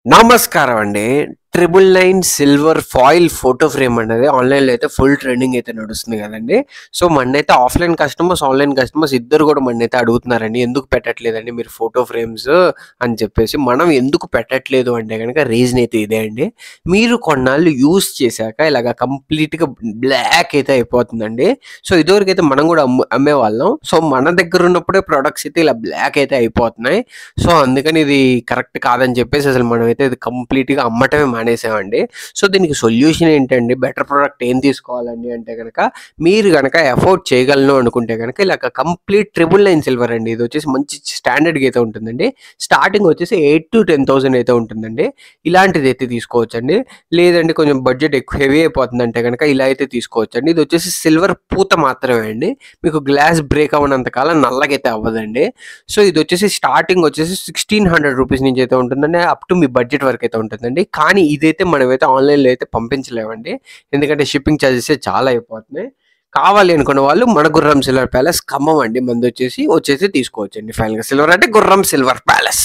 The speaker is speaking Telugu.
నమస్కారం అండి. 999 సిల్వర్ ఫాయిల్ ఫోటో ఫ్రేమ్ అనేది ఆన్‌లైన్‌లో అయితే ఫుల్ ట్రెండింగ్ అయితే నడుస్తుంది గదండీ. సో, మన్నైతే ఆఫ్‌లైన్ కస్టమర్స్, ఆన్‌లైన్ కస్టమర్స్ ఇద్దరు గూడా మన్నైతే అడుగుతున్నారండి. ఎందుకు పెట్టట్లేదండి మీరు ఫోటో ఫ్రేమ్స్ అని చెప్పేసి. మనం ఎందుకు పెట్టట్లేదు అంటే గనక రీజన్ అయితే ఇదే అండి. మీరు కొన్నాళ్ళు యూజ్ చేశాక ఇలాగ కంప్లీట్‌గా బ్లాక్ అయితే అయిపోతుందండి. సో, ఇదివరకైతే మనం గూడా అమ్మేవాళ్ళం. సో, మన దగ్గరున్నప్పుడే ప్రొడక్ట్స్ అయితే ఇలా బ్లాక్ అయితే అయిపోతున్నాయి. సో, అందుకని ఇది కరెక్ట్ కాదని చెప్పేసి అసలు మనమైతే ఇది కంప్లీట్‌గా అమ్మటమే మానేసామండి. సో, దీనికి సొల్యూషన్ ఏంటండి? బెటర్ ప్రొడక్ట్ ఏం తీసుకోవాలండి అంటే గనక, మీరు గనక అఫోర్డ్ చేయగలను అనుకుంటే గనక ఇలాగ కంప్లీట్ 999 సిల్వర్ అండి. ఇదొచ్చేసి మంచి స్టాండర్డ్‌గా అయితే ఉంటుందండి. స్టార్టింగ్ వచ్చేసి 8,000-10,000 అయితే ఉంటుందండి. ఇలాంటిదైతే తీసుకోవచ్చండి. లేదండి కొంచెం బడ్జెట్ ఎక్కువ హెవీ అయిపోతుందంటే గనక ఇలా అయితే తీసుకోవచ్చండి. ఇదొచ్చేసి సిల్వర్ పూత మాత్రమే అండి. మీకు గ్లాస్ బ్రేక్ అవ్వనంత కాలం నల్లగైతే అవ్వదండి. సో, ఇదొచ్చేసి స్టార్టింగ్ వచ్చేసి రూ. 1,600 నుంచి అయితే ఉంటుందండి. అప్ టు మీ బడ్జెట్ వరకైతే ఉంటుందండి. కానీ ఇదైతే మనమైతే ఆన్‌లైన్‌లో అయితే పంపించలేమండి. ఎందుకంటే షిప్పింగ్ చార్జెసే చాలా అయిపోతున్నాయి. కావాలి అనుకున్న వాళ్ళు మన గుర్రం సిల్వర్ ప్యాలెస్ ఖమ్మం అండి. వచ్చేసి తీసుకోవచ్చండి ఫైనల్‌గా. సిల్వర్ అంటే గుర్రం సిల్వర్ ప్యాలెస్.